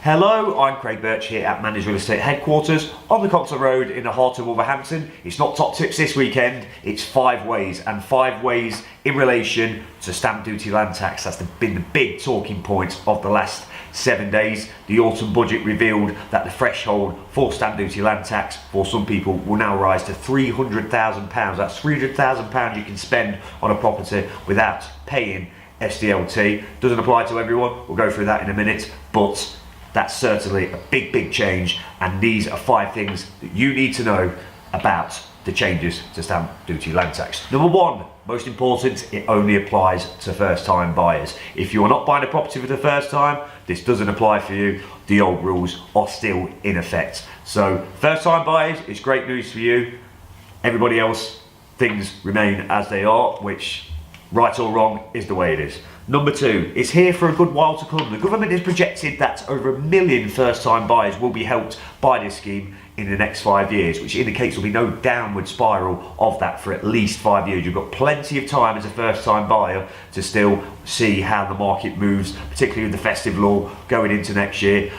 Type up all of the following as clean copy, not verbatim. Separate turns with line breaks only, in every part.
Hello, I'm Craig Birch here at Manders Real Estate headquarters on the Coxon Road in the heart of Wolverhampton. It's not top tips this weekend, it's 5 ways, and 5 ways in relation to stamp duty land tax. That's been the big talking point of the last 7 days. The autumn budget revealed that the threshold for stamp duty land tax for some people will now rise to £300,000. That's £300,000 you can spend on a property without paying SDLT. Doesn't apply to everyone, we'll go through that in a minute, but that's certainly a big change, and these are 5 things that you need to know about the changes to stamp duty land tax. Number 1, most important, it only applies to first time buyers. If you are not buying a property for the first time, this doesn't apply for you. The old rules are still in effect. So first time buyers, it's great news for you. Everybody else, things remain as they are, which, right or wrong, is the way it is. Number 2, it's here for a good while to come. The government has projected that over 1 million first-time buyers will be helped by this scheme in the next 5 years, which indicates there'll be no downward spiral of that for at least 5 years. You've got plenty of time as a first-time buyer to still see how the market moves, particularly with the festive law going into next year.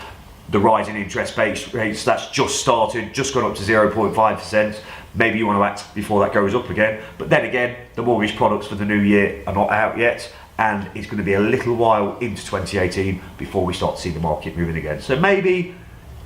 The rise in interest rates, that's just started, just gone up to 0.5%. Maybe you want to act before that goes up again. But then again, the mortgage products for the new year are not out yet, and it's going to be a little while into 2018 before we start to see the market moving again. So maybe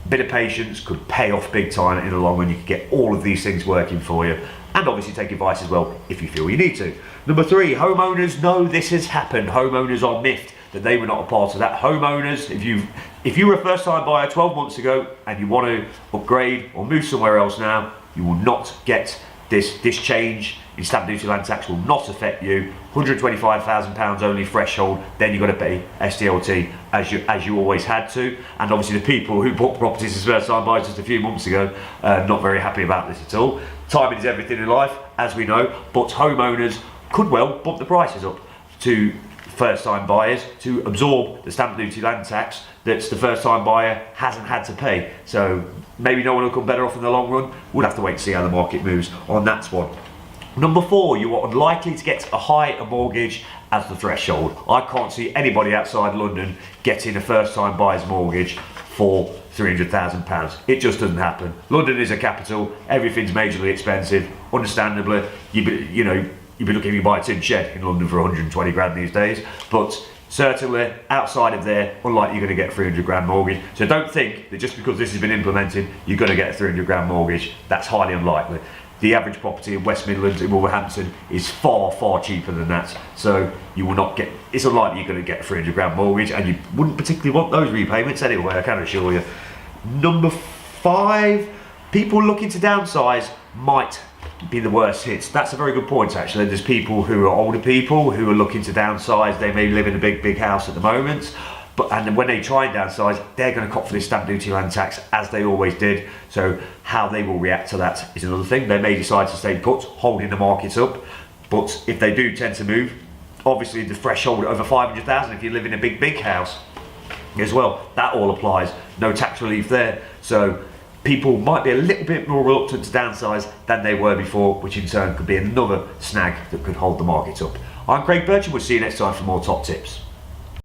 a bit of patience could pay off big time in the long run. You could get all of these things working for you, and obviously take advice as well if you feel you need to. Number 3, homeowners know this has happened. Homeowners are miffed that they were not a part of that. Homeowners, if you were a first time buyer 12 months ago and you want to upgrade or move somewhere else now, you will not get this change in stamp duty land tax will not affect you. £125,000 only threshold, then you've got to pay SDLT as you always had to. And obviously the people who bought properties as first time buyers just a few months ago, not very happy about this at all. Timing is everything in life, as we know, but homeowners could well bump the prices up to first time buyers to absorb the stamp duty land tax that the first time buyer hasn't had to pay. So maybe no one will come better off in the long run. We'll have to wait and see how the market moves on that one. Number 4, you are unlikely to get a higher mortgage as the threshold. I can't see anybody outside London getting a first time buyer's mortgage for £300,000. It just doesn't happen. London is a capital, everything's majorly expensive. Understandably, you'd be looking to buy a tin shed in London for 120 grand these days, but certainly outside of there, unlikely you're going to get a 300 grand mortgage. So don't think that just because this has been implemented, you're going to get a 300 grand mortgage. That's highly unlikely. The average property in West Midlands in Wolverhampton is far cheaper than that. So you will not get, it's unlikely you're going to get a 300 grand mortgage, and you wouldn't particularly want those repayments anyway, I can assure you. Number 5, people looking to downsize might be the worst hits. That's a very good point actually. There's people who are older people who are looking to downsize. They may live in a big house at the moment, and when they try and downsize, they're going to cop for this stamp duty land tax as they always did. So how they will react to that is another thing. They may decide to stay put, holding the market up, but if they do tend to move, obviously the threshold over 500,000 if you live in a big house as well, that all applies. No tax relief there. So people might be a little bit more reluctant to downsize than they were before, which in turn could be another snag that could hold the market up. I'm Craig Birch, and we'll see you next time for more top tips.